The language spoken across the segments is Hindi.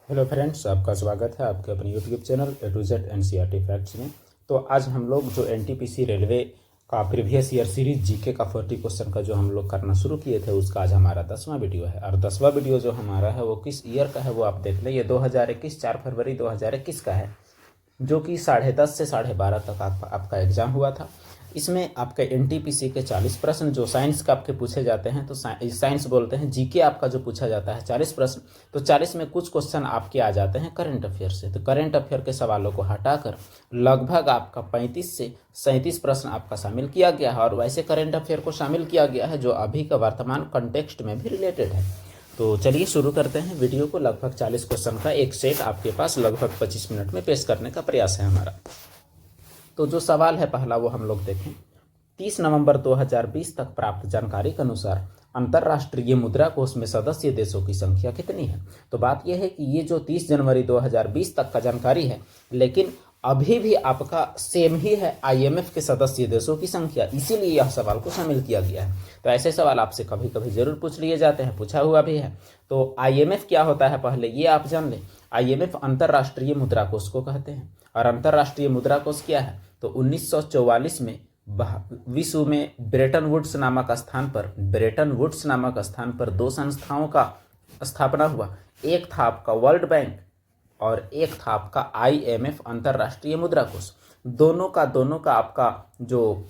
हेलो फ्रेंड्स, आपका स्वागत है आपके अपने YouTube channel A to Z NCERT facts में। तो आज हम लोग जो एनटीपीसी रेलवे का प्रीवियस ईयर सीरीज जीके का 40 क्वेश्चन का जो हम लोग करना शुरू किए थे उसका आज हमारा 10वां वीडियो है। और 10वां वीडियो जो हमारा है वो किस ईयर का है वो आप देख लें। ये 2021 4 फरवरी 2021 का है, जो कि 10:30 से 12:30 तक आपका एग्जाम हुआ था। इसमें आपके एनटीपीसी के 40 प्रश्न जो साइंस का आपके पूछे जाते हैं, तो साइंस बोलते हैं। जीके आपका जो पूछा जाता है 40 प्रश्न, तो 40 में कुछ क्वेश्चन आपके आ जाते हैं करंट अफेयर से। तो करंट अफेयर के सवालों को हटाकर लगभग आपका 35 से 37 प्रश्न आपका शामिल किया गया है। और वैसे करंट अफेयर को शामिल किया गया है जो अभी का वर्तमान कंटेक्स्ट में भी रिलेटेड है। तो चलिए शुरू करते हैं वीडियो को। लगभग 40 क्वेश्चन का एक सेट आपके पास लगभग 25 मिनट में पेश करने का प्रयास है हमारा। तो जो सवाल है पहला वो हम लोग देखें। 30 नवंबर 2020 तक प्राप्त जानकारी के अनुसार अंतर्राष्ट्रीय मुद्रा कोष में सदस्य देशों की संख्या कितनी है। तो बात यह है कि ये जो 30 जनवरी 2020 तक का जानकारी है, लेकिन अभी भी आपका सेम ही है आईएमएफ के सदस्य देशों की संख्या, इसीलिए यह सवाल को शामिल किया गया है। तो ऐसे सवाल आपसे कभी कभी जरूर पूछ लिए जाते हैं, पूछा हुआ भी है। तो आईएमएफ क्या होता है पहले ये आप जान लें। आईएमएफ अंतर्राष्ट्रीय मुद्रा कोष को कहते हैं। और अंतर्राष्ट्रीय मुद्रा कोष क्या है, तो 1944 में विश्व में ब्रेटन वुड्स नामक स्थान पर दो संस्थाओं का स्थापना हुआ। एक था आपका वर्ल्ड बैंक और एक था आपका आईएमएफ अंतर्राष्ट्रीय मुद्रा कोष। दोनों का आपका जो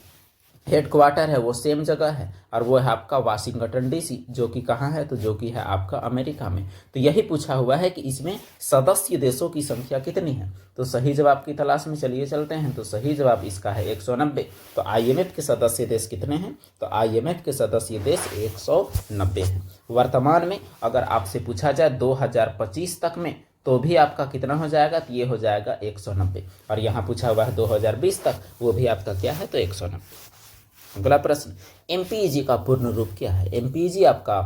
हेडक्वार्टर है वो सेम जगह है, और वो है आपका वाशिंगटन डीसी, जो कि कहाँ है, तो जो कि है आपका अमेरिका में। तो यही पूछा हुआ है कि इसमें सदस्य देशों की संख्या कितनी है। तो सही जवाब की तलाश में चलिए चलते हैं। तो सही जवाब इसका है 190। तो आईएमएफ के सदस्य देश कितने हैं, तो आईएमएफ के सदस्य देश 190 हैं। वर्तमान में अगर आपसे पूछा जाए 2025 तक में, तो भी आपका कितना हो जाएगा, तो ये हो जाएगा 190। और यहाँ पूछा हुआ है 2020 तक, वो भी आपका क्या है, तो 190। अगला प्रश्न, एमपीईजी का पूर्ण रूप क्या है। एमपीईजी आपका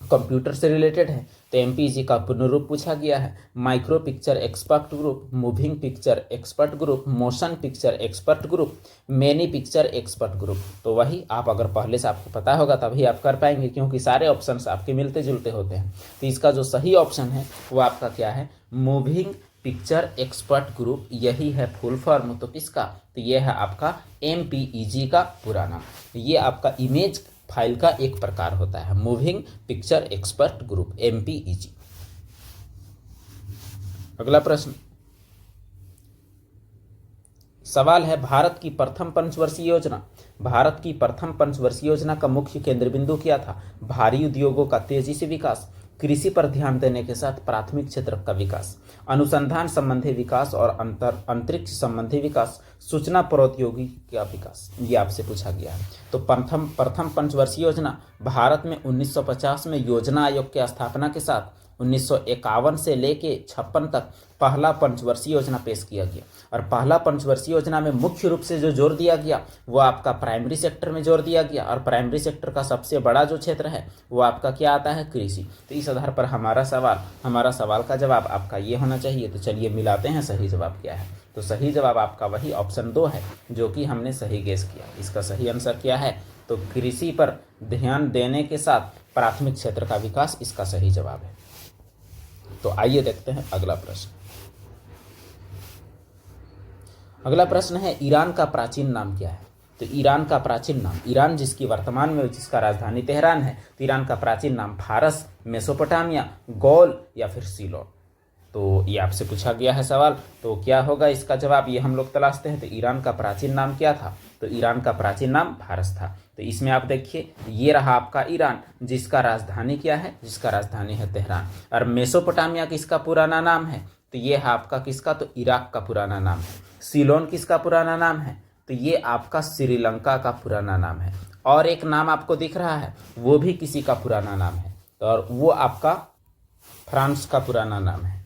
कंप्यूटर से रिलेटेड है। तो एमपीईजी का पूर्ण रूप पूछा गया है। Micro picture expert group, moving picture expert group, motion picture expert group, many picture expert group. तो वही आप अगर पहले से आपको पता होगा तभी आप कर पाएंगे, क्योंकि सारे ऑप्शंस आपके मिलते जुलते होते हैं। तो इसका जो सही ऑप्शन है वो आपका क्या है, मूविंग पिक्चर एक्सपर्ट ग्रुप, यही है फुल फॉर्म। तो किसका, तो ये है आपका एमपीईजी का पूरा नाम। ये आपका इमेज फाइल का एक प्रकार होता है, moving picture expert group, MPEG. अगला प्रश्न, सवाल है भारत की प्रथम पंचवर्षीय योजना। भारत की प्रथम पंचवर्षीय योजना का मुख्य केंद्र बिंदु क्या था। भारी उद्योगों का तेजी से विकास, कृषि पर ध्यान देने के साथ प्राथमिक क्षेत्र का विकास, अनुसंधान संबंधी विकास और अंतरिक्ष संबंधी विकास, सूचना प्रौद्योगिकी का विकास, ये आपसे पूछा गया है। तो प्रथम पंचवर्षीय योजना भारत में 1950 में योजना आयोग की स्थापना के साथ 1951 से लेके 56 तक पहला पंचवर्षीय योजना पेश किया गया। और पहला पंचवर्षीय योजना में मुख्य रूप से जो जोर दिया गया वो आपका प्राइमरी सेक्टर में जोर दिया गया। और प्राइमरी सेक्टर का सबसे बड़ा जो क्षेत्र है वो आपका क्या आता है, कृषि। तो इस आधार पर हमारा सवाल का जवाब आपका ये होना चाहिए। तो चलिए मिलाते हैं सही जवाब क्या है। तो सही जवाब आपका वही ऑप्शन 2 है जो कि हमने सही गेस किया। इसका सही आंसर क्या है, तो कृषि पर ध्यान देने के साथ प्राथमिक क्षेत्र का विकास इसका सही जवाब है। तो आइए देखते हैं अगला प्रश्न। अगला प्रश्न है ईरान का प्राचीन नाम क्या है। तो ईरान का प्राचीन नाम, ईरान जिसकी वर्तमान में जिसका राजधानी तेहरान है, तो ईरान का प्राचीन नाम फारस, मेसोपोटामिया, गौल या फिर सीलोन। तो ये आपसे पूछा गया है सवाल। तो क्या होगा इसका जवाब, ये हम लोग तलाशते हैं। तो ईरान का प्राचीन नाम क्या था, तो ईरान का प्राचीन नाम फारस था। तो इसमें आप देखिए ये रहा आपका ईरान, जिसका राजधानी क्या है, जिसका राजधानी है तेहरान। और मेसोपोटामिया किसका पुराना नाम है, तो ये है आपका किसका, तो इराक का पुराना नाम है। सीलोन किसका पुराना नाम है, तो ये आपका श्रीलंका का पुराना नाम है। और एक नाम आपको दिख रहा है वो भी किसी का पुराना नाम है, और वो आपका फ्रांस का पुराना नाम है।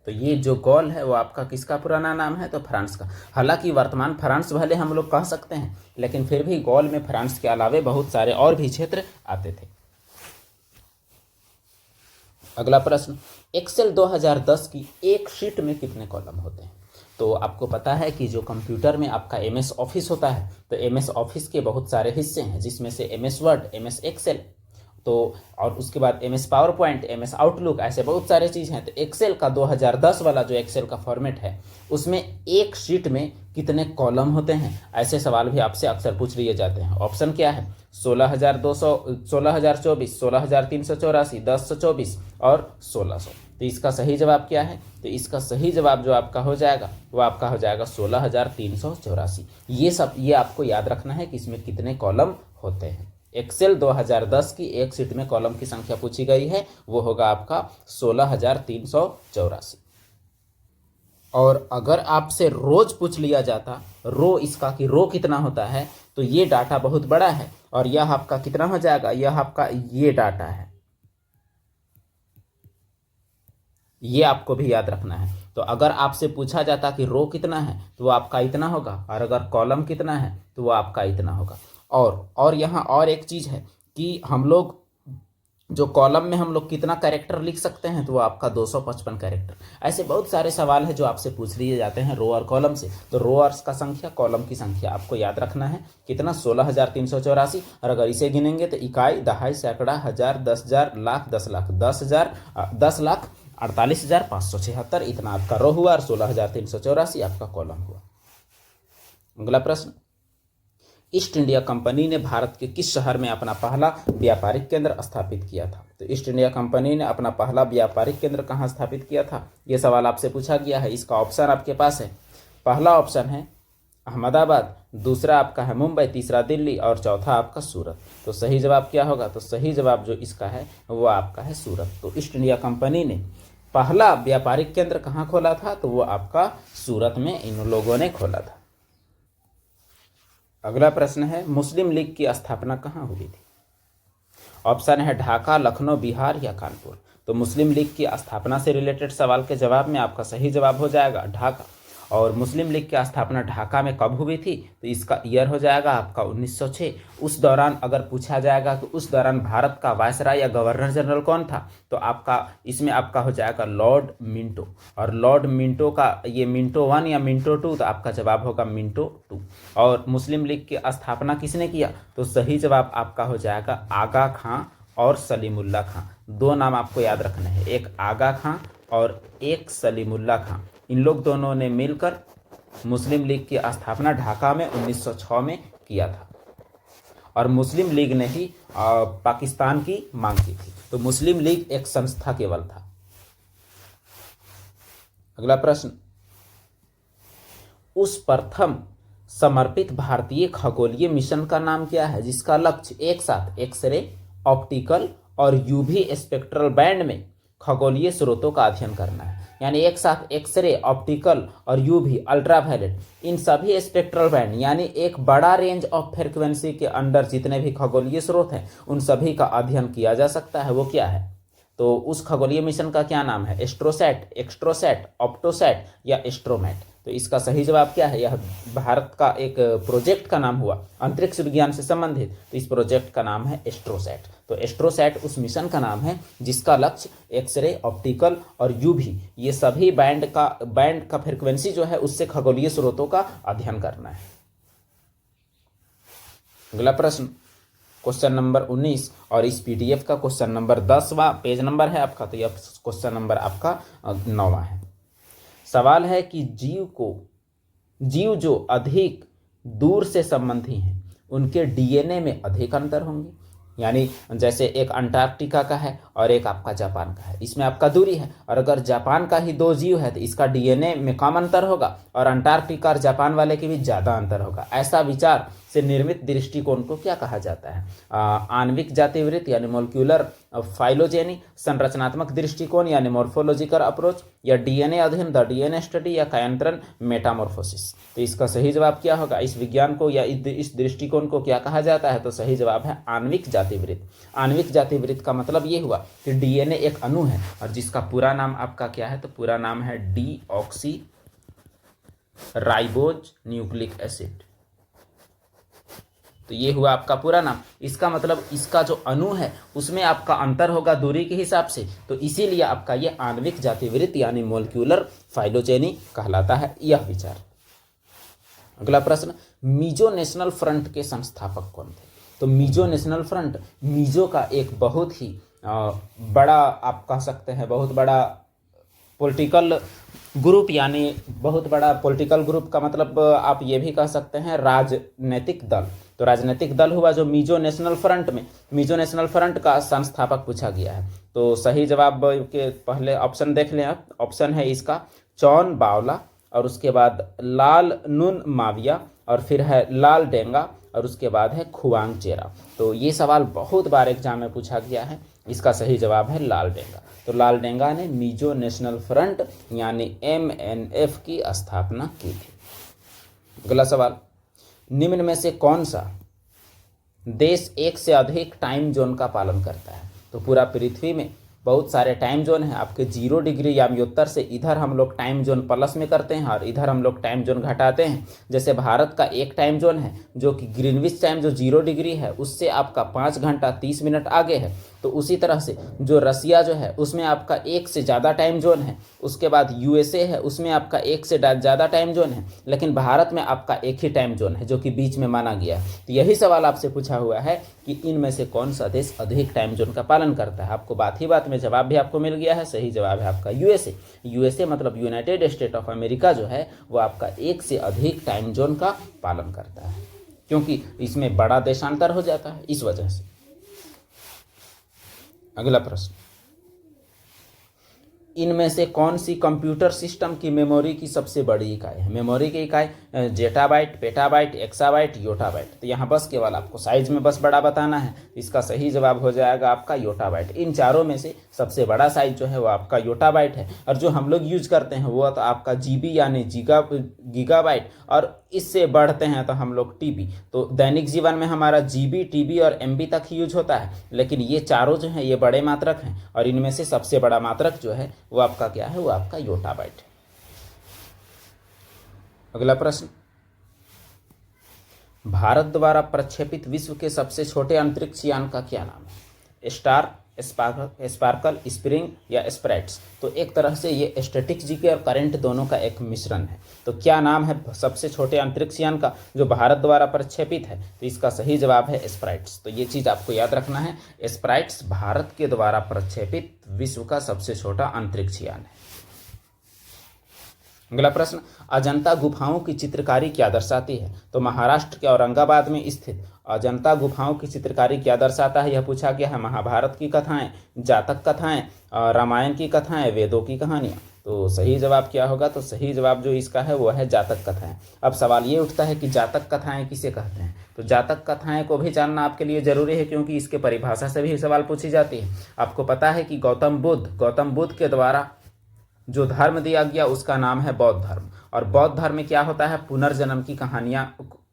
तो ये जो गौल है वो आपका किसका पुराना नाम है, तो फ्रांस का। हालांकि वर्तमान फ्रांस भले हम लोग कह सकते हैं, लेकिन फिर भी गौल में फ्रांस के अलावे बहुत सारे और भी क्षेत्र आते थे। अगला प्रश्न, एक्सेल 2010 की एक शीट में कितने कॉलम होते हैं। तो आपको पता है कि जो कंप्यूटर में आपका एमएस ऑफिस होता है, तो एमएस ऑफिस के बहुत सारे हिस्से हैं, जिसमें से एमएस वर्ड, एमएस एक्सेल, तो और उसके बाद MS power point, MS outlook, ऐसे बहुत सारे चीज़ हैं। तो एक्सेल का 2010 वाला जो एक्सेल का फॉर्मेट है उसमें एक शीट में कितने कॉलम होते हैं, ऐसे सवाल भी आपसे अक्सर पूछ लिए जाते हैं। ऑप्शन क्या है? 16,200, 16,024, 16,384, 1024 और 1600। तो इसका सही जवाब क्या है? तो इसका सही जवाब जो आपका हो जाएगा वो आपका हो जाएगा 16,384। ये आपको याद रखना है कि इसमें कितने कॉलम होते हैं। एक्सेल 2010 की एक शीट में कॉलम की संख्या पूछी गई है, वो होगा आपका 16,384। और अगर आपसे रोज पूछ लिया जाता रो इसका कि रो कितना होता है, तो ये डाटा बहुत बड़ा है और यह आपका कितना हो जाएगा, यह आपका ये डाटा है, ये आपको भी याद रखना है। तो अगर आपसे पूछा जाता कि रो कितना है तो वो आपका इतना होगा, और अगर कॉलम कितना है तो वो आपका इतना होगा। और यहाँ और एक चीज़ है कि हम लोग जो कॉलम में हम लोग कितना कैरेक्टर लिख सकते हैं, तो वो आपका 255 कैरेक्टर। ऐसे बहुत सारे सवाल है जो आपसे पूछ लिए जाते हैं रो और कॉलम से। तो रो और का संख्या, कॉलम की संख्या आपको याद रखना है कितना, 16,384। और अगर इसे गिनेंगे तो इकाई, दहाई, सैकड़ा, हजार, 10,000, लाख, 10 लाख, 10,000, 10 लाख 48,576, इतना आपका रो हुआ और 16,384 आपका कॉलम हुआ। अगला प्रश्न, ईस्ट इंडिया कंपनी ने भारत के किस शहर में अपना पहला व्यापारिक केंद्र स्थापित किया था? तो ईस्ट इंडिया कंपनी ने अपना पहला व्यापारिक केंद्र कहाँ स्थापित किया था, यह सवाल आपसे पूछा गया है। इसका ऑप्शन आपके पास है। पहला ऑप्शन है अहमदाबाद, दूसरा आपका है मुंबई, तीसरा दिल्ली और चौथा आपका सूरत। तो सही जवाब क्या होगा? तो सही जवाब जो इसका है वो आपका है सूरत। तो ईस्ट इंडिया कंपनी ने पहला व्यापारिक केंद्र कहाँ खोला था? तो वो आपका सूरत में इन लोगों ने खोला था। अगला प्रश्न है, मुस्लिम लीग की स्थापना कहाँ हुई थी? ऑप्शन है ढाका, लखनऊ, बिहार या कानपुर। तो मुस्लिम लीग की स्थापना से रिलेटेड सवाल के जवाब में आपका सही जवाब हो जाएगा ढाका। और मुस्लिम लीग की स्थापना ढाका में कब हुई थी? तो इसका ईयर हो जाएगा आपका 1906। उस दौरान अगर पूछा जाएगा कि उस दौरान भारत का वायसराय या गवर्नर जनरल कौन था, तो आपका इसमें आपका हो जाएगा लॉर्ड मिंटो। और लॉर्ड मिंटो का ये मिंटो 1 या मिंटो 2, तो आपका जवाब होगा मिंटो 2। और मुस्लिम लीग की स्थापना किसने किया? तो सही जवाब आपका हो जाएगा आगा खां और सलीमुल्लाह खां। दो नाम आपको याद रखने हैं, एक आगा खां और एक सलीमुल्लाह खां। इन लोग दोनों ने मिलकर मुस्लिम लीग की स्थापना ढाका में 1906 में किया था। और मुस्लिम लीग ने ही पाकिस्तान की मांग की थी। तो मुस्लिम लीग एक संस्था केवल था। अगला प्रश्न, उस प्रथम समर्पित भारतीय खगोलीय मिशन का नाम क्या है जिसका लक्ष्य एक साथ एक्सरे, ऑप्टिकल और यूवी स्पेक्ट्रल बैंड में खगोलीय स्रोतों का अध्ययन करना है? यानी एक साथ एक्सरे, ऑप्टिकल और यूवी, अल्ट्रावायलेट, इन सभी स्पेक्ट्रल बैंड यानी एक बड़ा रेंज ऑफ फ्रीक्वेंसी के अंडर जितने भी खगोलीय स्रोत हैं उन सभी का अध्ययन किया जा सकता है। वो क्या है? तो उस खगोलीय मिशन का क्या नाम है? एस्ट्रोसैट, एक्स्ट्रोसैट, ऑप्टोसैट या एस्ट्रोमैट। तो इसका सही जवाब क्या है? यह भारत का एक प्रोजेक्ट का नाम हुआ अंतरिक्ष विज्ञान से संबंधित। तो इस प्रोजेक्ट का नाम है एस्ट्रोसैट। तो एस्ट्रोसैट उस मिशन का नाम है जिसका लक्ष्य एक्सरे, ऑप्टिकल और यूवी, ये सभी बैंड का फ्रिक्वेंसी जो है उससे खगोलीय स्रोतों का अध्ययन करना है। अगला प्रश्न, क्वेश्चन नंबर 19 और इस PDF का क्वेश्चन नंबर 10वां पेज नंबर है आपका। तो यह क्वेश्चन नंबर आपका 9वां है। सवाल है कि जीव जो अधिक दूर से संबंधी हैं उनके DNA में अधिक अंतर होंगे। यानी जैसे एक अंटार्कटिका का है और एक आपका जापान का है, इसमें आपका दूरी है। और अगर जापान का ही दो जीव है तो इसका DNA में कम अंतर होगा और अंटार्कटिका और जापान वाले के बीच ज़्यादा अंतर होगा। ऐसा विचार से निर्मित दृष्टिकोण को क्या कहा जाता है? आणविक जातिवृत्त यानी मोलिक्यूलर फाइलोजेनी, संरचनात्मक दृष्टिकोण यानी मॉर्फोलॉजिकल अप्रोच, या DNA अध्ययन द DNA स्टडी, या कायांतरण मेटामॉर्फोसिस। तो इसका सही जवाब क्या होगा? इस विज्ञान को या इस दृष्टिकोण को क्या कहा जाता है? तो सही जवाब है आणविक जातिवृत्त। आणविक जातिवृत्त का मतलब ये हुआ कि DNA एक अणु है और जिसका पूरा नाम आपका क्या है? तो पूरा नाम है डीऑक्सी राइबोज न्यूक्लिक एसिड। तो ये हुआ आपका पूरा नाम। इसका मतलब इसका जो अणु है उसमें आपका अंतर होगा दूरी के हिसाब से, तो इसीलिए आपका ये आणविक जातिवृत्त यानी मोलिक्यूलर फाइलोजेनी कहलाता है यह विचार। अगला प्रश्न, मिजो नेशनल फ्रंट के संस्थापक कौन थे? तो मिजो नेशनल फ्रंट मिजो का एक बहुत ही बड़ा, आप कह सकते हैं बहुत बड़ा पॉलिटिकल ग्रुप, यानी बहुत बड़ा पॉलिटिकल ग्रुप का मतलब आप ये भी कह सकते हैं राजनीतिक दल। तो राजनीतिक दल हुआ जो मिजो नेशनल फ्रंट में, मिजो नेशनल फ्रंट का संस्थापक पूछा गया है। तो सही जवाब के पहले ऑप्शन देख लें आप। ऑप्शन है इसका चौन बावला, और उसके बाद लाल नून माविया, और फिर है लाल डेंगा, और उसके बाद है खुआंग चेरा। तो ये सवाल बहुत बार एग्जाम में पूछा गया है। इसका सही जवाब है लाल डेंगा। तो लाल डेंगा ने मिजो नेशनल फ्रंट यानी MNF की स्थापना की थी। अगला सवाल, निम्न में से कौन सा देश एक से अधिक टाइम जोन का पालन करता है? तो पूरा पृथ्वी में बहुत सारे टाइम जोन हैं। आपके 0 डिग्री याम्योत्तर से इधर हम लोग टाइम जोन प्लस में करते हैं और इधर हम लोग टाइम जोन घटाते हैं। जैसे भारत का एक टाइम जोन है जो कि ग्रीनविच टाइम जो 0 डिग्री है उससे आपका 5 घंटा 30 मिनट आगे है। तो उसी तरह से जो रसिया जो है उसमें आपका एक से ज़्यादा टाइम जोन है। उसके बाद USA है, उसमें आपका एक से ज़्यादा टाइम जोन है, लेकिन भारत में आपका एक ही टाइम जोन है जो कि बीच में माना गया है। तो यही सवाल आपसे पूछा हुआ है कि इनमें से कौन सा देश अधिक टाइम जोन का पालन करता है। आपको बात ही बात में जवाब भी आपको मिल गया है। सही जवाब है आपका USA मतलब यूनाइटेड स्टेट ऑफ अमेरिका जो है वो आपका एक से अधिक टाइम जोन का पालन करता है, क्योंकि इसमें बड़ा देशांतर हो जाता है इस वजह से। अगला प्रश्न, इनमें से कौन सी कंप्यूटर सिस्टम की मेमोरी की सबसे बड़ी इकाई है? मेमोरी की इकाई जेटाबाइट, पेटाबाइट, एक्साबाइट, योटाबाइट। तो यहाँ बस केवल आपको साइज में बस बड़ा बताना है। इसका सही जवाब हो जाएगा आपका योटाबाइट। इन चारों में से सबसे बड़ा साइज जो है वो आपका योटाबाइट है, और जो हम लोग यूज करते हैं वो तो आपका GB यानी गीगाबाइट, और इससे बढ़ते हैं तो हम लोग TB। तो दैनिक जीवन में हमारा GB, TB और MB तक ही यूज होता है, लेकिन ये चारों जो हैं ये बड़े मात्रक हैं, और इनमें से सबसे बड़ा मात्रक जो है वो आपका क्या है? वो आपका योटाबाइट है। अगला प्रश्न, भारत द्वारा प्रक्षेपित विश्व के सबसे छोटे अंतरिक्ष यान का क्या नाम है? स्टार, स्पार्कल, स्प्रिंग या स्प्राइट्स। तो एक तरह से ये स्टैटिक्स जीके और करंट दोनों का एक मिश्रण है। तो क्या नाम है सबसे छोटे अंतरिक्ष यान का जो भारत द्वारा प्रक्षेपित है? तो इसका सही जवाब है स्प्राइट्स। तो ये चीज़ आपको याद रखना है, स्प्राइट्स भारत के द्वारा प्रक्षेपित विश्व का सबसे छोटा अंतरिक्ष यान है। अगला प्रश्न, अजंता गुफाओं की चित्रकारी क्या दर्शाती है? तो महाराष्ट्र के औरंगाबाद में स्थित अजंता गुफाओं की चित्रकारी क्या दर्शाता है? यह पूछा गया है। महाभारत की कथाएं, जातक कथाएं, रामायण की कथाएं, वेदों की कहानियां। तो सही जवाब क्या होगा? तो सही जवाब जो इसका है वो है जातक कथाएं। अब सवाल ये उठता है कि जातक कथाएं किसे कहते हैं? तो जातक कथाएं को भी जानना आपके लिए जरूरी है, क्योंकि इसके परिभाषा से भी सवाल पूछी जाती है। आपको पता है कि गौतम बुद्ध के द्वारा जो धर्म दिया गया उसका नाम है बौद्ध धर्म, और बौद्ध धर्म में क्या होता है? पुनर्जन्म की कहानियां,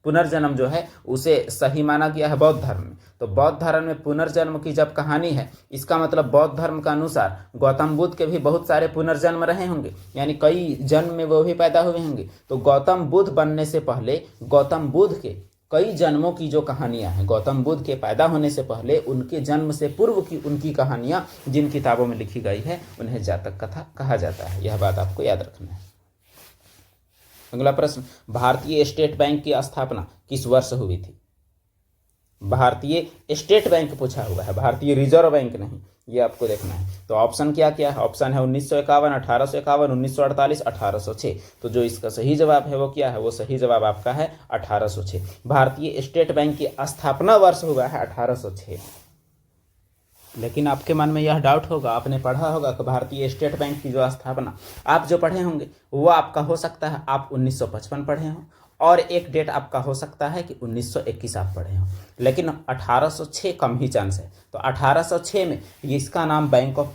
पुनर्जन्म जो है उसे सही माना गया है बौद्ध धर्म में। तो बौद्ध धर्म में पुनर्जन्म की जब कहानी है, इसका मतलब बौद्ध धर्म के अनुसार गौतम बुद्ध के भी बहुत सारे पुनर्जन्म रहे होंगे, यानी कई जन्म में वो भी पैदा हुए होंगे। तो गौतम बुद्ध बनने से पहले गौतम बुद्ध के कई जन्मों की जो कहानियां हैं, गौतम बुद्ध के पैदा होने से पहले उनके जन्म से पूर्व की उनकी कहानियां जिन किताबों में लिखी गई है उन्हें जातक कथा कहा जाता है। यह बात आपको याद रखना है। अगला प्रश्न, भारतीय स्टेट बैंक की स्थापना किस वर्ष हुई थी? भारतीय स्टेट बैंक पूछा हुआ है, भारतीय रिजर्व बैंक नहीं, ये आपको देखना है। तो ऑप्शन क्या क्या है? ऑप्शन है 1951, 1851, 1948, 1806। तो जो इसका सही जवाब है वो क्या है? वो सही जवाब आपका है 1806। भारतीय स्टेट बैंक की स्थापना वर्ष हुआ है 1806। लेकिन आपके मन में यह डाउट होगा, आपने पढ़ा होगा कि भारतीय स्टेट बैंक की जो स्थापना आप जो पढ़े होंगे वो आपका हो सकता है आप 1955 पढ़े हों, और एक डेट आपका हो सकता है कि 1921 आप पढ़े हों, लेकिन 1806 कम ही चांस है। तो 1806 में इसका नाम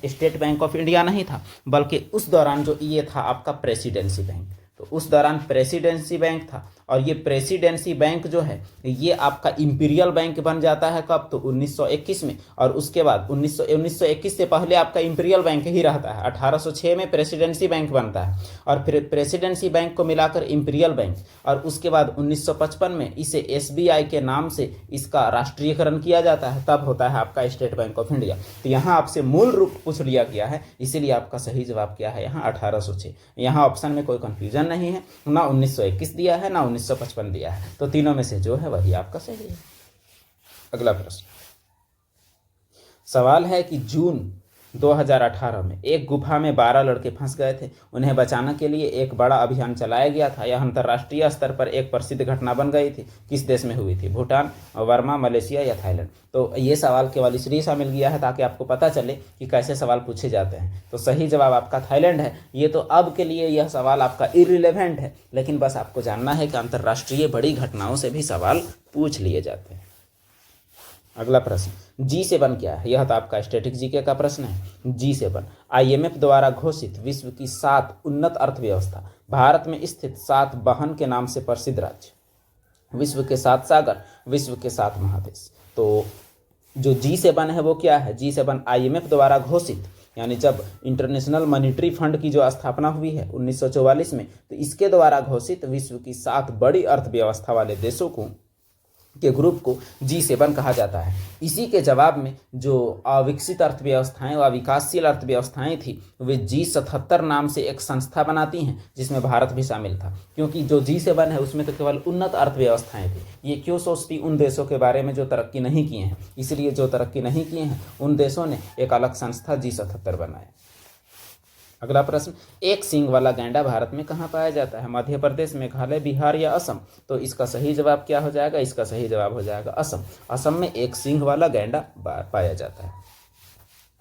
स्टेट बैंक ऑफ इंडिया नहीं था, बल्कि उस दौरान जो ये था आपका प्रेसिडेंसी बैंक। तो उस दौरान प्रेसिडेंसी बैंक था, और ये प्रेसिडेंसी बैंक जो है ये आपका इंपीरियल बैंक बन जाता है कब? तो 1921 में, और उसके बाद 1921 से पहले आपका इंपीरियल बैंक ही रहता है। 1806 में प्रेसिडेंसी बैंक बनता है, और फिर प्रेसिडेंसी बैंक को मिलाकर इंपीरियल बैंक, और उसके बाद 1955 में इसे SBI के नाम से इसका राष्ट्रीयकरण किया जाता है, तब होता है आपका स्टेट बैंक ऑफ इंडिया। तो यहाँ आपसे मूल रूप पूछ लिया गया है, इसीलिए आपका सही जवाब क्या है यहाँ 1806। यहाँ ऑप्शन में कोई कंफ्यूजन नहीं है, ना 1921 दिया है ना 1955 दिया है, तो तीनों में से जो है वही आपका सही है। अगला प्रश्न, सवाल है कि जून 2018 में एक गुफा में 12 लड़के फंस गए थे। उन्हें बचाने के लिए एक बड़ा अभियान चलाया गया था। यह अंतर्राष्ट्रीय स्तर पर एक प्रसिद्ध घटना बन गई थी। किस देश में हुई थी? भूटान, बर्मा, मलेशिया या थाईलैंड? तो ये सवाल केवल इसलिए शामिल किया है ताकि आपको पता चले कि कैसे सवाल पूछे जाते हैं। तो सही जवाब आपका थाईलैंड है। ये तो अब के लिए यह सवाल आपका इर्रिलेवेंट है, लेकिन बस आपको जानना है कि अंतर्राष्ट्रीय बड़ी घटनाओं से भी सवाल पूछ लिए जाते हैं। अगला प्रश्न, G7 क्या है? यह तो आपका स्टैटिक जीके का प्रश्न है। G7 IMF द्वारा घोषित विश्व की 7 उन्नत अर्थव्यवस्था, भारत में स्थित 7 बहन के नाम से प्रसिद्ध राज्य, विश्व के 7 सागर, विश्व के 7 महादेश। तो जो G7 है वो क्या है? G7 IMF द्वारा घोषित, यानी जब इंटरनेशनल मॉनिटरी फंड की जो स्थापना हुई है 1944 में, तो इसके द्वारा घोषित विश्व की 7 बड़ी अर्थव्यवस्था वाले देशों के ग्रुप को G7 कहा जाता है। इसी के जवाब में जो अविकसित अर्थव्यवस्थाएं व विकासशील अर्थव्यवस्थाएं थी, वे G77 नाम से एक संस्था बनाती हैं, जिसमें भारत भी शामिल था। क्योंकि जो G7 है उसमें तो केवल उन्नत अर्थव्यवस्थाएं थी। ये क्यों सोचती उन देशों के बारे में जो तरक्की नहीं किए हैं, इसलिए जो तरक्की नहीं किए हैं उन देशों ने एक अलग संस्था G77 बनाया। अगला प्रश्न, एक सींग वाला गैंडा भारत में कहाँ पाया जाता है? मध्य प्रदेश, मेघालय, बिहार या असम? तो इसका सही जवाब क्या हो जाएगा? इसका सही जवाब हो जाएगा असम। असम में एक सींग वाला गैंडा पाया जाता है।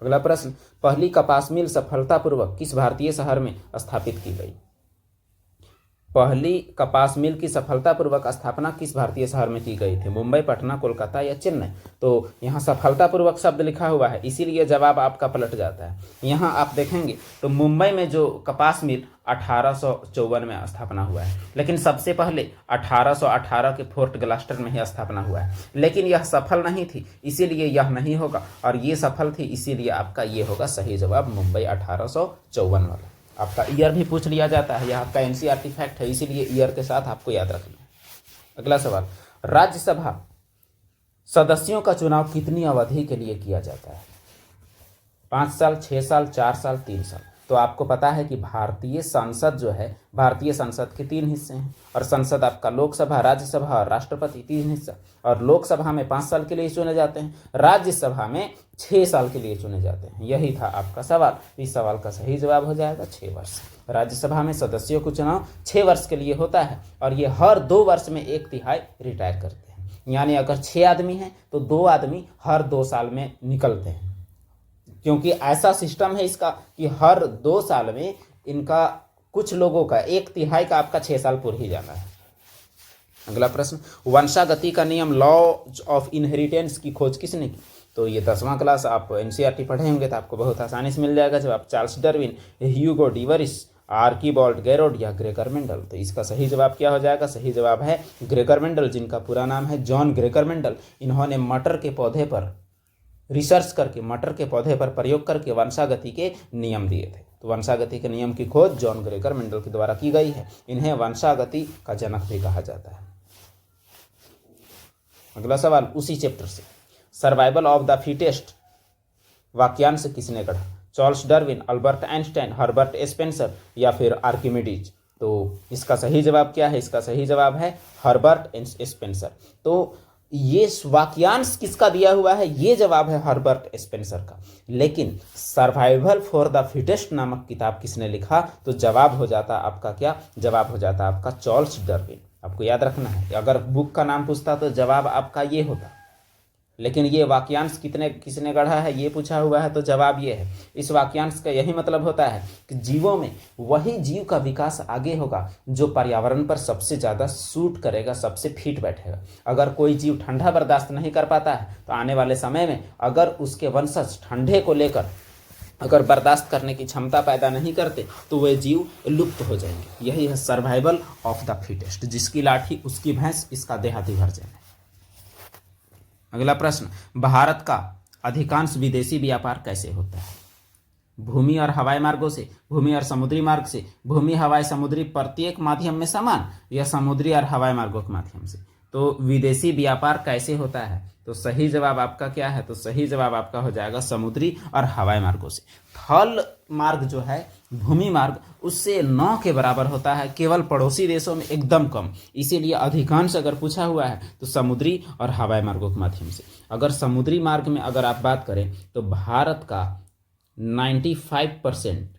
अगला प्रश्न, पहली कपास मिल सफलतापूर्वक किस भारतीय शहर में स्थापित की गई? पहली कपास मिल की सफलतापूर्वक स्थापना किस भारतीय शहर में की गई थी? मुंबई, पटना, कोलकाता या चेन्नई? तो यहाँ सफलतापूर्वक शब्द लिखा हुआ है, इसीलिए जवाब आपका पलट जाता है। यहाँ आप देखेंगे तो मुंबई में जो कपास मिल 1854 में स्थापना हुआ है, लेकिन सबसे पहले 1818 के फोर्ट ग्लास्टर में ही स्थापना हुआ है। लेकिन यह सफल नहीं थी, इसीलिए यह नहीं होगा, और ये सफल थी, इसीलिए आपका ये होगा सही जवाब, मुंबई 1854 वाला। आपका ईयर भी पूछ लिया जाता है, यह आपका एनसीईआरटी फैक्ट है, इसीलिए ईयर के साथ आपको याद रखना है। अगला सवाल, राज्यसभा सदस्यों का चुनाव कितनी अवधि के लिए किया जाता है? 5 साल, 6 साल, 4 साल, 3 साल? तो आपको पता है कि भारतीय संसद जो है, भारतीय संसद के 3 हिस्से हैं, और संसद आपका लोकसभा, राज्यसभा और राष्ट्रपति 3 हिस्सा। और लोकसभा में 5 साल के लिए चुने जाते हैं, राज्यसभा में 6 साल के लिए चुने जाते हैं। यही था आपका सवाल। इस सवाल का सही जवाब हो जाएगा 6 वर्ष। राज्यसभा में सदस्यों को चुनाव 6 वर्ष के लिए होता है, और ये हर 2 वर्ष में 1/3 रिटायर करते हैं। यानी अगर 6 आदमी हैं तो 2 आदमी हर 2 साल में निकलते हैं, क्योंकि ऐसा सिस्टम है इसका कि हर 2 साल में इनका कुछ लोगों का 1/3 का आपका 6 साल पूरा ही जाना है। अगला प्रश्न, वंशागति का नियम, लॉ ऑफ इनहेरिटेंस की खोज किसने की? तो ये 10वां क्लास आप एनसीईआरटी पढ़े होंगे तो आपको बहुत आसानी से मिल जाएगा जवाब। चार्ल्स डार्विन, ह्यूगो डिवरिस, आर्कीबाल्ड गैरोड या ग्रेगर मेंडल? तो इसका सही जवाब क्या हो जाएगा? सही जवाब है ग्रेगर मेंडल, जिनका पूरा नाम है जॉन ग्रेगर मेंडल। इन्होंने मटर के पौधे पर रिसर्च करके, मटर के पौधे पर प्रयोग करके वंशागति के नियम दिए थे। तो वंशागति के नियम की खोज जॉन ग्रेगर मेंडल के द्वारा की गई है। इन्हें वंशागति का जनक भी कहा जाता है। अगला सवाल उसी चैप्टर से, सर्वाइवल ऑफ द फिटेस्ट वाक्यांश किसने गढ़ा? Charles Darwin, Albert Einstein, Herbert Spencer या फिर आर्किमिडीज? तो इसका सही जवाब क्या है? इसका सही जवाब है हर्बर्ट स्पेंसर। तो ये वाक्यांश किसका दिया हुआ है? ये जवाब है हर्बर्ट स्पेंसर का। लेकिन सर्वाइवल फॉर द फिटेस्ट नामक किताब किसने लिखा? तो जवाब हो जाता आपका क्या? जवाब हो जाता आपका चार्ल्स डार्विन। आपको याद रखना है, अगर बुक का नाम पूछता तो जवाब आपका ये होता, लेकिन ये वाक्यांश किसने गढ़ा है ये पूछा हुआ है, तो जवाब ये है। इस वाक्यांश का यही मतलब होता है कि जीवों में वही जीव का विकास आगे होगा जो पर्यावरण पर सबसे ज़्यादा सूट करेगा, सबसे फिट बैठेगा। अगर कोई जीव ठंडा बर्दाश्त नहीं कर पाता है तो आने वाले समय में अगर उसके वंशज ठंडे को लेकर अगर बर्दाश्त करने की क्षमता पैदा नहीं करते तो वे जीव लुप्त हो जाएंगे। यही है सर्वाइवल ऑफ द फिटेस्ट। जिसकी लाठी उसकी भैंस, इसका देहाती वर्जन है। अगला प्रश्न, भारत का अधिकांश विदेशी व्यापार कैसे होता है? भूमि और हवाई मार्गों से, भूमि और समुद्री मार्ग से, भूमि, हवाई, समुद्री प्रत्येक माध्यम में समान, या समुद्री और हवाई मार्गों के माध्यम से? तो विदेशी व्यापार कैसे होता है? तो सही जवाब आपका क्या है? तो सही जवाब आपका हो जाएगा समुद्री और हवाई मार्गों से। थल मार्ग जो है, भूमि मार्ग, उससे 9 के बराबर होता है, केवल पड़ोसी देशों में एकदम कम। इसीलिए अधिकांश अगर पूछा हुआ है तो समुद्री और हवाई मार्गों के माध्यम से। अगर समुद्री मार्ग में अगर आप बात करें तो भारत का 95%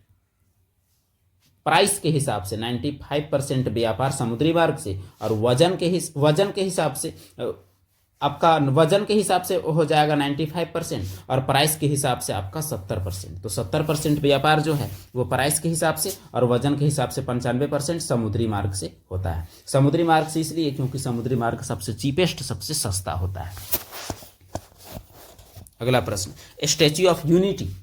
प्राइस के हिसाब से 95% व्यापार समुद्री मार्ग से, और वजन के हिसाब से आपका वजन के हिसाब से हो जाएगा 95% और प्राइस के हिसाब से आपका 70%। तो 70% व्यापार जो है वो प्राइस के हिसाब से और वजन के हिसाब से 95% समुद्री मार्ग से होता है। समुद्री मार्ग से इसलिए क्योंकि समुद्री मार्ग सबसे चीपेस्ट, सबसे सस्ता होता है। अगला प्रश्न, स्टैच्यू ऑफ यूनिटी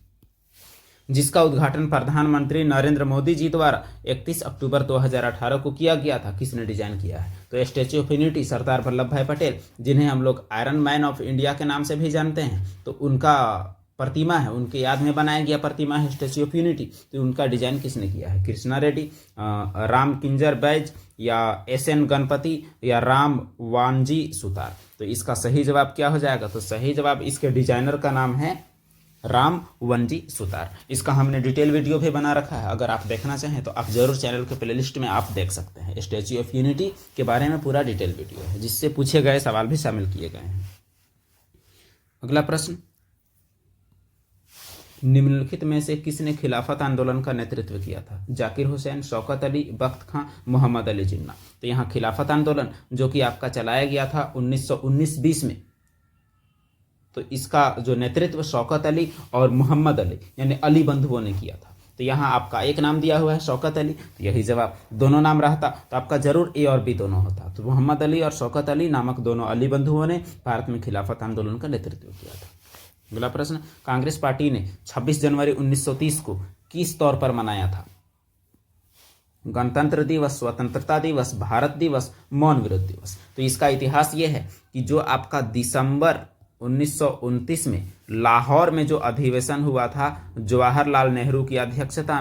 जिसका उद्घाटन प्रधानमंत्री नरेंद्र मोदी जी द्वारा 31 अक्टूबर 2018 को किया गया था, किसने डिजाइन किया है? तो statue of unity Sardar Vallabh भाई पटेल, जिन्हें हम लोग आयरन मैन ऑफ इंडिया के नाम से भी जानते हैं, तो उनका प्रतिमा है, उनके याद में बनाया गया प्रतिमा है स्टैच्यू ऑफ यूनिटी। तो उनका डिजाइन किसने किया है? कृष्णा रेड्डी, राम किंजर बैज, या SN गणपति, या राम वानजी सुतार। तो इसका सही जवाब क्या हो जाएगा? तो सही जवाब, इसके डिजाइनर का नाम है राम वनजी सुतार। इसका हमने डिटेल वीडियो भी बना रखा है, अगर आप देखना चाहें तो आप जरूर चैनल के प्लेलिस्ट में आप देख सकते हैं। स्टैच्यू ऑफ यूनिटी के बारे में पूरा डिटेल वीडियो है, जिससे पूछे गए सवाल भी शामिल किए गए हैं। अगला प्रश्न, निम्नलिखित में से किसने खिलाफत आंदोलन का नेतृत्व किया था? जाकिर हुसैन, शौकत अली, बख्त खां, मोहम्मद अली जिन्ना। तो यहाँ खिलाफत आंदोलन जो कि आपका चलाया गया था 1919-20 में, तो इसका जो नेतृत्व शौकत अली और मोहम्मद अली यानी अली बंधुओं ने किया था। तो यहाँ आपका एक नाम दिया हुआ है शौकत अली, तो यही जवाब। दोनों नाम रहता तो आपका जरूर ए और बी दोनों होता। तो मोहम्मद अली और शौकत अली नामक दोनों अली बंधुओं ने भारत में खिलाफत आंदोलन का नेतृत्व किया था। अगला प्रश्न, कांग्रेस पार्टी ने 26 जनवरी 1930 को किस तौर पर मनाया था? गणतंत्र दिवस, स्वतंत्रता दिवस, भारत दिवस, मौन विरोध दिवस। तो इसका इतिहास ये है कि जो आपका दिसंबर 1929 में लाहौर में जो अधिवेशन हुआ था जवाहरलाल नेहरू की अध्यक्षता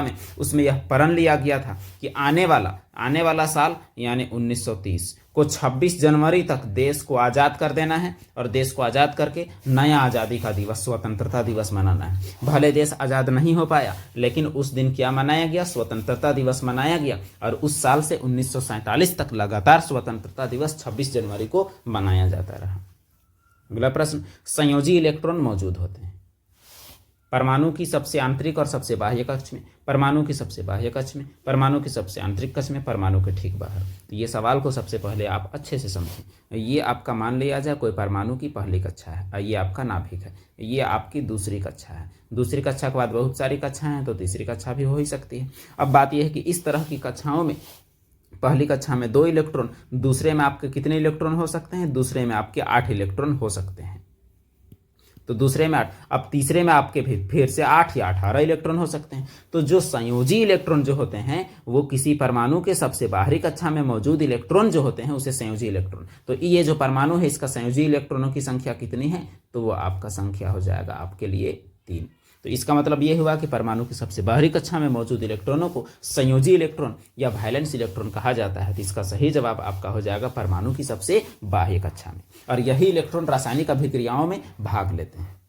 में, उसमें यह प्रण लिया गया था कि आने वाला साल यानी 1930 को 26 जनवरी तक देश को आज़ाद कर देना है, और देश को आज़ाद करके नया आज़ादी का दिवस, स्वतंत्रता दिवस मनाना है। भले देश आज़ाद नहीं हो पाया, लेकिन उस दिन क्या मनाया गया? स्वतंत्रता दिवस मनाया गया, और उस साल से 1947 तक लगातार स्वतंत्रता दिवस 26 जनवरी को मनाया जाता रहा। अगला प्रश्न, संयोजी इलेक्ट्रॉन मौजूद होते हैं परमाणु की सबसे आंतरिक और सबसे बाह्य कक्ष में, परमाणु की सबसे बाह्य कक्ष में, परमाणु की सबसे आंतरिक कक्ष में, परमाणु के ठीक बाहर। तो ये सवाल को सबसे पहले आप अच्छे से समझें। ये आपका मान लिया जाए कोई परमाणु की पहली कक्षा है, ये आपका नाभिक है, ये आपकी दूसरी कक्षा है। दूसरी कक्षा के बाद बहुत सारी कक्षाएं हैं, तो तीसरी कक्षा भी हो ही सकती है। अब बात यह है कि इस तरह की कक्षाओं में पहली कक्षा में 2 इलेक्ट्रॉन, दूसरे में आपके कितने इलेक्ट्रॉन हो सकते हैं? दूसरे में आपके 8 इलेक्ट्रॉन हो सकते हैं। तो दूसरे में 8, अब तीसरे में आपके फिर से 8 या 18 इलेक्ट्रॉन हो सकते हैं। तो जो संयोजी इलेक्ट्रॉन जो होते हैं वो किसी परमाणु के सबसे बाहरी कक्षा में मौजूद इलेक्ट्रॉन जो होते हैं उसे संयोजी इलेक्ट्रॉन। तो ये जो परमाणु है इसका संयोजी इलेक्ट्रॉनों की संख्या कितनी है? तो वो आपका संख्या हो जाएगा आपके लिए 3। तो इसका मतलब ये हुआ कि परमाणु की सबसे बाहरी कक्षा में मौजूद इलेक्ट्रॉनों को संयोजी इलेक्ट्रॉन या वैलेंस इलेक्ट्रॉन कहा जाता है। तो इसका सही जवाब आपका हो जाएगा परमाणु की सबसे बाह्य कक्षा में, और यही इलेक्ट्रॉन रासायनिक अभिक्रियाओं में भाग लेते हैं।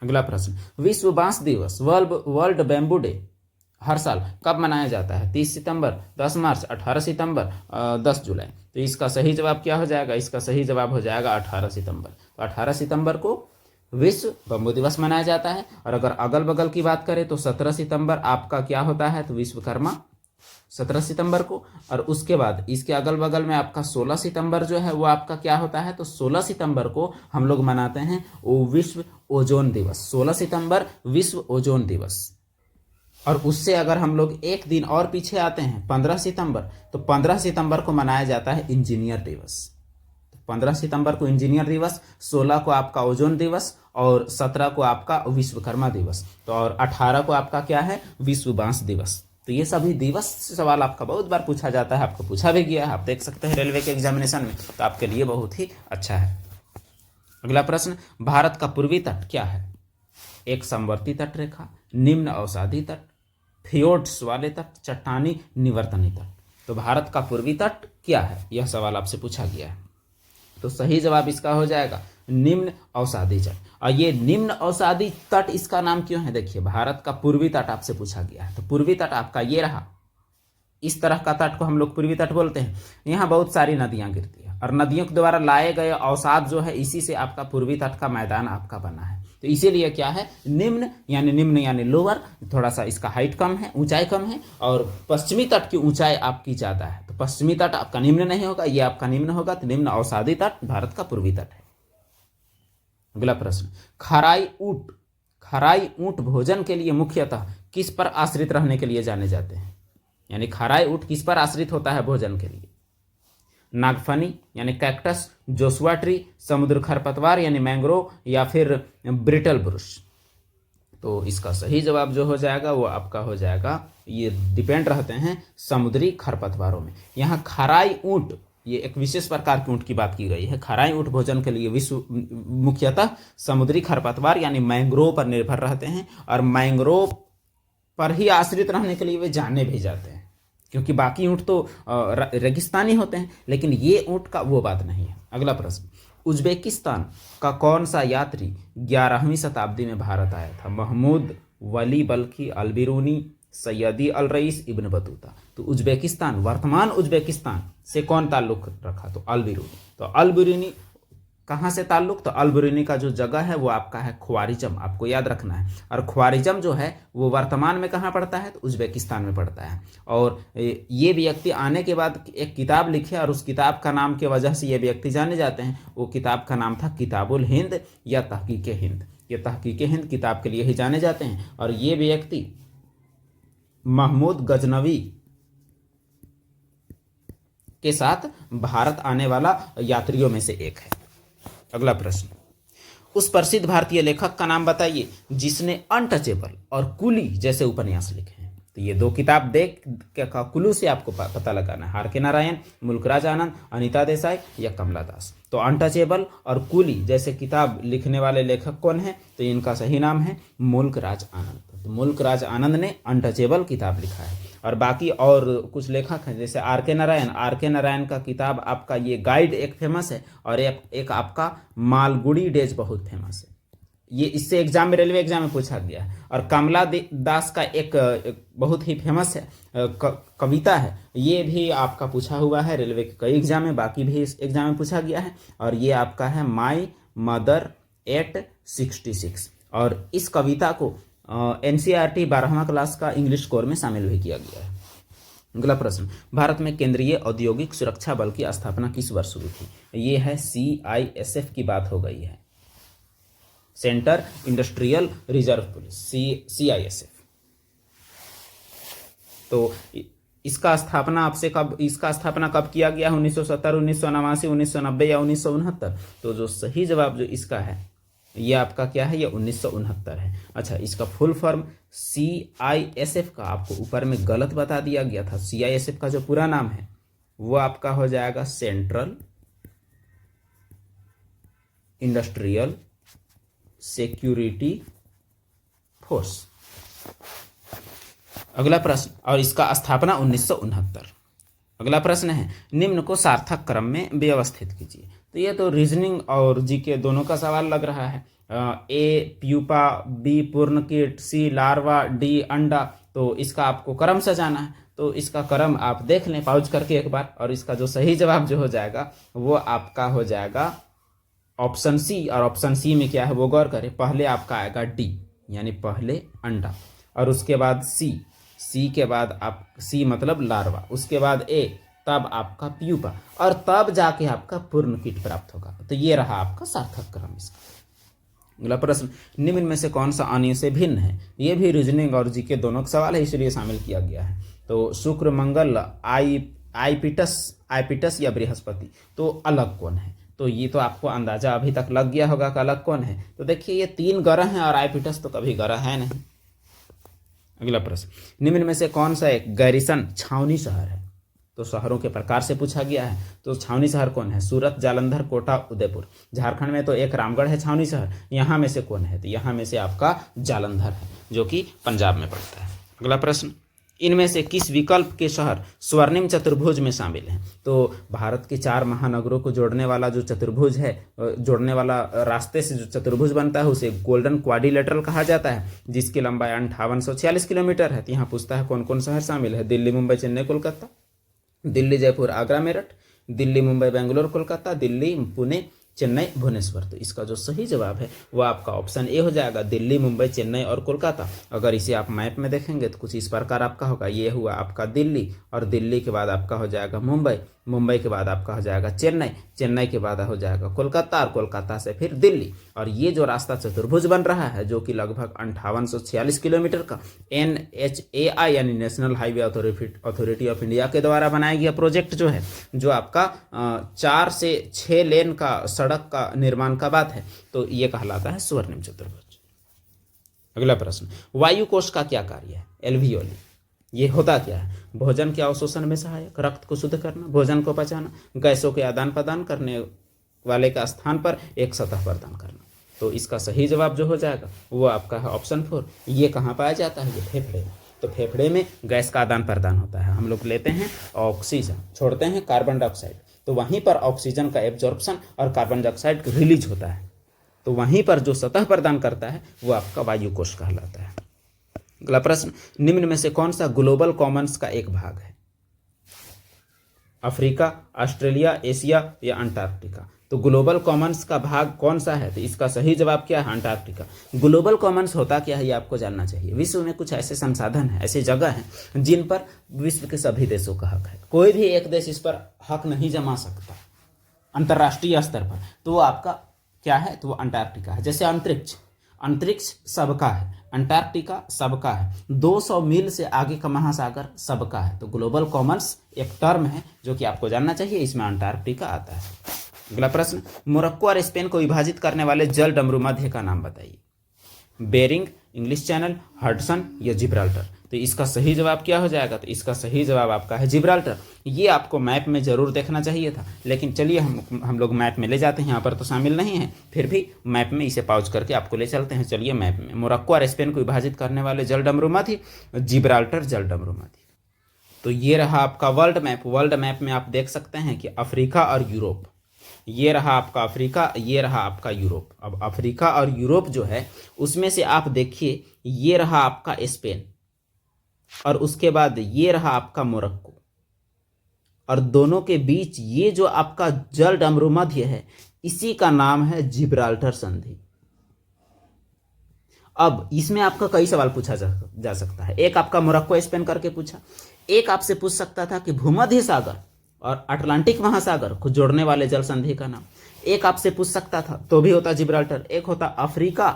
अगला प्रश्न, विश्व बांस दिवस, वर्ल्ड बैम्बू डे हर साल कब मनाया जाता है? 30 सितंबर, 10 मार्च, 18 सितंबर, 10 जुलाई। तो इसका सही जवाब क्या हो जाएगा? इसका सही जवाब हो जाएगा 18 सितंबर। तो 18 सितंबर को विश्व बंबू दिवस मनाया जाता है। और अगर अगल बगल की बात करें तो 17 सितंबर आपका क्या होता है? तो विश्वकर्मा 17 सितंबर को। और उसके बाद इसके अगल बगल में आपका 16 सितंबर जो है वो आपका क्या होता है? तो 16 सितंबर को हम लोग मनाते हैं वो विश्व ओजोन दिवस। 16 सितंबर विश्व ओजोन दिवस। और उससे अगर हम लोग एक दिन और पीछे आते हैं 15 सितंबर, तो 15 सितंबर को मनाया जाता है इंजीनियर दिवस। 15 सितंबर को इंजीनियर दिवस, 16 को आपका ओजोन दिवस, और 17 को आपका विश्वकर्मा दिवस। तो और 18 को आपका क्या है? विश्व बांस दिवस। तो ये सभी दिवस सवाल आपका बहुत बार पूछा जाता है, आपको पूछा भी गया है, आप देख सकते हैं रेलवे के एग्जामिनेशन में, तो आपके लिए बहुत ही अच्छा है। अगला प्रश्न, भारत का पूर्वी तट क्या है? एक समवर्ती तट रेखा, निम्न अवसादी तट, फियोर्ड्स वाले तट, चट्टानी निवर्तनी तट। तो भारत का पूर्वी तट क्या है? यह सवाल आपसे पूछा गया है। तो सही जवाब इसका हो जाएगा निम्न अवसादी तट। और ये निम्न अवसादी तट इसका नाम क्यों है? देखिए, भारत का पूर्वी तट आपसे पूछा गया है, तो पूर्वी तट आपका ये रहा, इस तरह का तट को हम लोग पूर्वी तट बोलते हैं। यहाँ बहुत सारी नदियां गिरती है और नदियों के द्वारा लाए गए अवसाद जो है इसी से आपका पूर्वी तट का मैदान आपका बना है। तो इसीलिए क्या है, निम्न यानी लोअर, थोड़ा सा इसका हाइट कम है, ऊंचाई कम है, और पश्चिमी तट की ऊंचाई आपकी ज़्यादा है। तो पश्चिमी तट आपका निम्न नहीं होगा, ये आपका निम्न होगा। तो निम्न अवसादी तट भारत का पूर्वी तट है। अगला प्रश्न, खराई ऊंट भोजन के लिए मुख्यतः किस पर आश्रित रहने के लिए जाने जाते हैं? यानी खराई ऊंट किस पर आश्रित होता है भोजन के लिए? नागफनी यानी कैक्टस, जोसुआ ट्री, समुद्र खरपतवार यानी मैंग्रोव, या फिर ब्रिटल ब्रुश। तो इसका सही जवाब जो हो जाएगा वो आपका हो जाएगा, ये डिपेंड रहते हैं समुद्री खरपतवारों में। यहाँ खराई ऊंट, ये एक विशेष प्रकार के ऊंट की बात की गई है। खराई ऊंट भोजन के लिए मुख्यतः समुद्री खरपतवार यानी मैंग्रोव पर निर्भर रहते हैं, और मैंग्रोव पर ही आश्रित रहने के लिए वे जाने भी जाते हैं, क्योंकि बाकी ऊंट तो रेगिस्तानी होते हैं, लेकिन ये ऊंट का वो बात नहीं है। अगला प्रश्न, उज्बेकिस्तान का कौन सा यात्री 11वीं शताब्दी में भारत आया था? महमूद वली बल्खी, अल-बिरूनी, सैयदी अल रईस, इब्न बतूता। तो उज्बेकिस्तान, वर्तमान उज्बेकिस्तान से कौन ताल्लुक रखा? तो अल-बिरूनी। तो अल-बिरूनी कहाँ से ताल्लुक? तो अल-बिरूनी का जो जगह है वो आपका है ख्वारिज़म, आपको याद रखना है। और ख्वारिज़म जो है वो वर्तमान में कहाँ पड़ता है? तो उज्बेकिस्तान में पड़ता है। और ये व्यक्ति आने के बाद एक किताब लिखे, और उस किताब का नाम की वजह से ये व्यक्ति जाने जाते हैं। वो किताब का नाम था किताबुल हिंद या तहकीक हिंद। ये तहकीक हिंद किताब के लिए ही जाने जाते हैं। और ये व्यक्ति महमूद गजनवी के साथ भारत आने वाला यात्रियों में से एक है। अगला प्रश्न, उस प्रसिद्ध भारतीय लेखक का नाम बताइए जिसने अनटचेबल और कुली जैसे उपन्यास लिखे हैं। तो ये दो किताब देख क्या कुलू से आपको पता लगाना है, आर.के. नारायण, मुल्कराज आनंद, अनीता देसाई या कमला दास। तो अनटचेबल और कुली जैसे किताब लिखने वाले लेखक कौन है? तो इनका सही नाम है मुल्कराज आनंद। तो मुल्कराज आनंद ने अनटचेबल किताब लिखा है। और बाकी और कुछ लेखक हैं जैसे आर.के. नारायण का किताब आपका ये गाइड एक फेमस है, और एक आपका मालगुड़ी डेज बहुत फेमस है। ये इससे एग्जाम में, रेलवे एग्जाम में पूछा गया है। और कमला दास का एक बहुत ही फेमस है कविता है, ये भी आपका पूछा हुआ है रेलवे के कई एग्जाम में, बाकी भी इस एग्जाम में पूछा गया है। और ये आपका है माई मदर एट 66। और इस कविता को NCERT 12वां क्लास का इंग्लिश कोर में शामिल भी किया गया है। अगला प्रश्न, भारत में केंद्रीय औद्योगिक सुरक्षा बल की स्थापना किस वर्ष हुई थी? ये है CISF की बात हो गई है, centre industrial reserve police, CISF। तो इसका स्थापना कब किया गया? 1970, 1989, 1990 या 1969? तो जो सही जवाब जो इसका है ये आपका क्या है? ये 1969 है। अच्छा, इसका फुल फॉर्म CISF का आपको ऊपर में गलत बता दिया गया था। CISF का जो पूरा नाम है वो आपका हो जाएगा सेंट्रल इंडस्ट्रियल सिक्योरिटी फोर्स। अगला प्रश्न, और इसका स्थापना 1969। अगला प्रश्न है, निम्न को सार्थक क्रम में व्यवस्थित कीजिए। तो ये तो रीजनिंग और जीके दोनों का सवाल लग रहा है। A प्यूपा, B पूर्ण कीट, C लार्वा, D अंडा। तो इसका आपको क्रम सजाना है। तो इसका क्रम आप देख लें पॉज करके एक बार, और इसका जो सही जवाब जो हो जाएगा वो आपका हो जाएगा ऑप्शन C। और ऑप्शन C में क्या है वो गौर करें, पहले आपका आएगा D यानी पहले अंडा, और उसके बाद C के बाद आप C मतलब लार्वा, उसके बाद A, तब आपका प्यूपा, और तब जाके आपका पूर्ण कीट प्राप्त होगा। तो ये रहा आपका सार्थक क्रम इसका। अगला प्रश्न, निम्न में से कौन सा अन्य से भिन्न है? ये भी रीजनिंग और जीके दोनों का सवाल है, इसलिए शामिल किया गया है। तो शुक्र, मंगल, आइपिटस या बृहस्पति, तो अलग कौन है? तो ये तो आपको अंदाजा अभी तक लग गया होगा कि अलग कौन है। तो देखिए ये 3 ग्रह हैं और आइपिटस तो कभी ग्रह है नहीं। अगला प्रश्न, निम्न में से कौन सा एक गैरिसन छावनी शहर है? तो शहरों के प्रकार से पूछा गया है। तो छावनी शहर कौन है? सूरत, जालंधर, कोटा, उदयपुर। झारखंड में तो एक रामगढ़ है छावनी शहर, यहाँ में से कौन है? तो यहाँ में से आपका जालंधर है, जो कि पंजाब में पड़ता है। अगला प्रश्न, इनमें से किस विकल्प के शहर स्वर्णिम चतुर्भुज में शामिल हैं? तो भारत के 4 महानगरों को जोड़ने वाला जो चतुर्भुज है, जोड़ने वाला रास्ते से जो चतुर्भुज बनता है उसे गोल्डन क्वाड्रिलेटरल कहा जाता है, जिसकी लंबाई 5846 किलोमीटर है। तो यहाँ पूछता है कौन कौन शहर शामिल है? दिल्ली, मुंबई, चेन्नई, कोलकाता, दिल्ली, जयपुर, आगरा, मेरठ, दिल्ली, मुंबई, बेंगलोर, कोलकाता, दिल्ली, पुणे, चेन्नई, भुवनेश्वर। तो इसका जो सही जवाब है वो आपका ऑप्शन ए हो जाएगा, दिल्ली, मुंबई, चेन्नई और कोलकाता। अगर इसे आप मैप में देखेंगे तो कुछ इस प्रकार आपका होगा, ये हुआ आपका दिल्ली, और दिल्ली के बाद आपका हो जाएगा मुंबई, मुंबई के बाद आपका हो जाएगा चेन्नई, चेन्नई के बाद हो जाएगा कोलकाता, और कोलकाता से फिर दिल्ली। और ये जो रास्ता चतुर्भुज बन रहा है जो कि लगभग 5846 किलोमीटर का NHAI यानी national highway authority of India के द्वारा बनाया गया प्रोजेक्ट जो है, जो आपका 4 से 6 लेन का सड़क का निर्माण का बात है, तो ये कहलाता है स्वर्णिम चतुर्भुज। अगला प्रश्न, वायु कोश का क्या कार्य है? एल्वियोली। ये होता क्या है? भोजन के अवशोषण में सहायक, रक्त को शुद्ध करना, भोजन को पचाना, गैसों के आदान प्रदान करने वाले का स्थान पर एक सतह प्रदान करना। तो इसका सही जवाब जो हो जाएगा वो आपका है ऑप्शन 4। ये कहाँ पाया जाता है? ये फेफड़े में। तो फेफड़े में गैस का आदान प्रदान होता है। हम लोग लेते हैं ऑक्सीजन, छोड़ते हैं कार्बन डाइऑक्साइड, तो वहीं पर ऑक्सीजन का एब्जॉर्प्शन और कार्बन डाइऑक्साइड रिलीज होता है, तो वहीं पर जो सतह प्रदान करता है वो आपका वायु कोश कहलाता है। अगला प्रश्न, निम्न में से कौन सा ग्लोबल कॉमन्स का एक भाग है? अफ्रीका, ऑस्ट्रेलिया, एशिया या अंटार्कटिका? तो ग्लोबल कॉमन्स का भाग कौन सा है? तो इसका सही जवाब क्या है? अंटार्कटिका। ग्लोबल कॉमन्स होता क्या है ये आपको जानना चाहिए। विश्व में कुछ ऐसे संसाधन हैं, ऐसे जगह हैं जिन पर विश्व के सभी देशों का हक है। कोई भी एक देश इस पर हक नहीं जमा सकता अंतर्राष्ट्रीय स्तर पर, तो वो आपका क्या है? तो वो अंटार्कटिका है। जैसे अंतरिक्ष, अंतरिक्ष सबका है, अंटार्कटिका सबका है, 200 मील से आगे का महासागर सबका है। तो ग्लोबल कॉमन्स एक टर्म है जो कि आपको जानना चाहिए, इसमें अंटार्कटिका आता है। अगला प्रश्न, मोरक्को और स्पेन को विभाजित करने वाले जल डमरू मध्य का नाम बताइए। बेरिंग, इंग्लिश चैनल, हडसन या जिब्राल्टर? तो इसका सही जवाब क्या हो जाएगा? तो इसका सही जवाब आपका है जिब्राल्टर। ये आपको मैप में जरूर देखना चाहिए था, लेकिन चलिए हम लोग मैप में ले जाते हैं। यहाँ पर तो शामिल नहीं है, फिर भी मैप में इसे पॉज करके आपको ले चलते हैं। चलिए मैप में, मोरक्को और स्पेन को विभाजित करने वाले जल डमरू मध्य, जिब्राल्टर जल डमरू मध्य। तो ये रहा आपका वर्ल्ड मैप। वर्ल्ड मैप में आप देख सकते हैं कि अफ्रीका और यूरोप, ये रहा आपका अफ्रीका, ये रहा आपका यूरोप। अब अफ्रीका और यूरोप जो है उसमें से आप देखिए, ये रहा आपका स्पेन, और उसके बाद ये रहा आपका मोरक्को, और दोनों के बीच ये जो आपका जल डमरू मध्य है, इसी का नाम है जिब्राल्टर संधि। अब इसमें आपका कई सवाल पूछा जा सकता है। एक आपका मोरक्को स्पेन करके पूछा, एक आपसे पूछ सकता था कि भूमध्य सागर और अटलांटिक महासागर को जोड़ने वाले जल संधि का नाम, एक आपसे पूछ सकता था तो भी होता जिब्राल्टर, एक होता अफ्रीका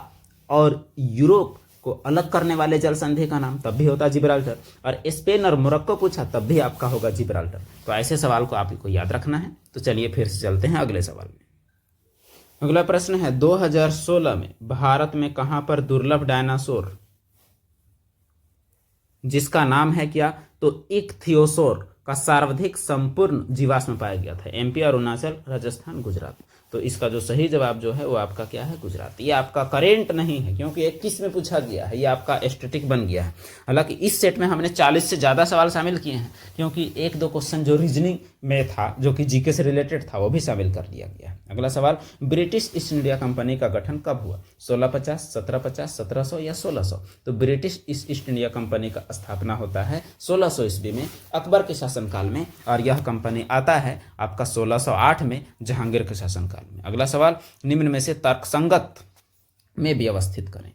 और यूरोप को अलग करने वाले जल संधि का नाम, तब भी होता जिब्राल्टर, और स्पेन और मोरक्को पूछा तब भी आपका होगा जिब्राल्टर। तो ऐसे सवाल को आपको याद रखना है। तो चलिए फिर से चलते हैं अगले सवाल में। अगला प्रश्न है, 2016 में भारत में कहां पर दुर्लभ डायनासोर जिसका नाम है क्या? तो इक्थियोसोर का सर्वाधिक संपूर्ण जीवाश्म पाया गया था। MP, अरुणाचल, राजस्थान, गुजरात। तो इसका जो सही जवाब जो है वो आपका क्या है? गुजरात। ये आपका करेंट नहीं है क्योंकि 21 में पूछा गया है, ये आपका स्टैटिक बन गया है। हालांकि इस सेट में हमने 40 से ज़्यादा सवाल शामिल किए हैं, क्योंकि 1-2 क्वेश्चन जो रीजनिंग में था, जो कि जीके से रिलेटेड था, वो भी शामिल कर दिया गया है। अगला सवाल, ब्रिटिश ईस्ट इंडिया कंपनी का गठन कब हुआ? 1650, 1750, 1700 या 1600? तो ब्रिटिश ईस्ट इंडिया कंपनी का स्थापना होता है 1600 ईस्वी में अकबर के शासनकाल में, और यह कंपनी आता है आपका 1608 में जहांगीर के शासनकाल में। अगला सवाल, निम्न में से तर्कसंगत में व्यवस्थित करें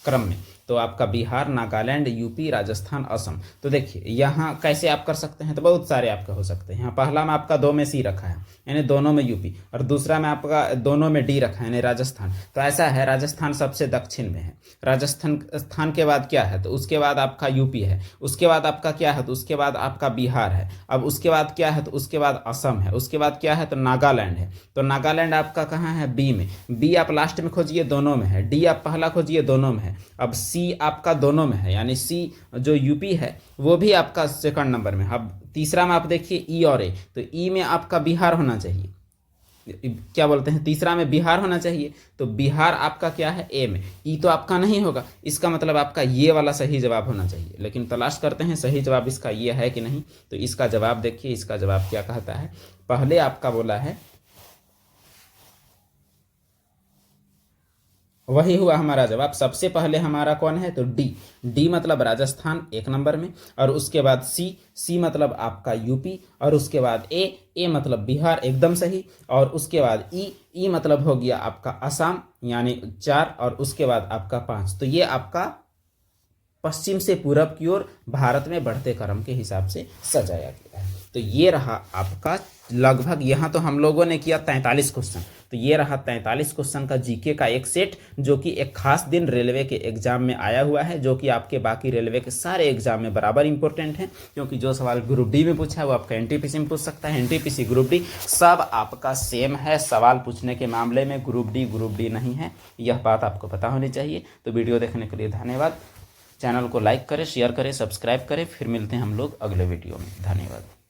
क्रम में। तो आपका बिहार, नागालैंड, यूपी, राजस्थान, असम। तो देखिए यहाँ कैसे आप कर सकते हैं, तो बहुत सारे आपका हो सकते हैं। यहाँ पहला में आपका 2 में C रखा है यानी दोनों में यूपी, और दूसरा में आपका दोनों में D रखा है यानी राजस्थान। तो ऐसा है, राजस्थान सबसे दक्षिण में है, राजस्थान के बाद क्या है? तो उसके बाद आपका यूपी है, उसके बाद आपका क्या है? तो उसके बाद आपका बिहार है, अब उसके बाद क्या है? तो उसके बाद असम है, उसके बाद क्या है? तो नागालैंड है। तो नागालैंड आपका कहाँ है? B में। B आप लास्ट में खोजिए, दोनों में है। D आप पहला खोजिए, दोनों में है। अब C आपका दोनों में है, यानी C जो यूपी है वो भी आपका सेकंड नंबर में। अब तीसरा में आप देखिए E और A, तो E में आपका बिहार होना चाहिए, क्या बोलते हैं, तीसरा में बिहार होना चाहिए। तो बिहार आपका क्या है, ए में। ई तो आपका नहीं होगा, इसका मतलब आपका ये वाला सही जवाब होना चाहिए। लेकिन तलाश करते हैं सही जवाब इसका ये है कि नहीं। तो इसका जवाब देखिए, इसका जवाब क्या कहता है। पहले आपका बोला है, वही हुआ हमारा जवाब। सबसे पहले हमारा कौन है, तो डी। डी मतलब राजस्थान 1 नंबर में, और उसके बाद सी मतलब आपका यूपी, और उसके बाद ए मतलब बिहार, एकदम सही। और उसके बाद ई मतलब हो गया आपका असम, यानी 4, और उसके बाद आपका 5। तो ये आपका पश्चिम से पूरब की ओर भारत में बढ़ते क्रम के हिसाब से सजाया गया है। तो ये रहा आपका लगभग, यहाँ तो हम लोगों ने किया 43 क्वेश्चन। तो ये रहा 43 क्वेश्चन का जीके का एक सेट, जो कि एक खास दिन रेलवे के एग्जाम में आया हुआ है, जो कि आपके बाकी रेलवे के सारे एग्जाम में बराबर इंपॉर्टेंट है। क्योंकि जो सवाल ग्रुप डी में पूछा है वो आपका एनटीपीसी में पूछ सकता है। एनटीपीसी ग्रुप डी सब आपका सेम है, सवाल पूछने के मामले में ग्रुप डी नहीं है, यह बात आपको पता होनी चाहिए। तो वीडियो देखने के लिए धन्यवाद। चैनल को लाइक करें, शेयर करें, सब्सक्राइब करें। फिर मिलते हैं हम लोग अगले वीडियो में। धन्यवाद।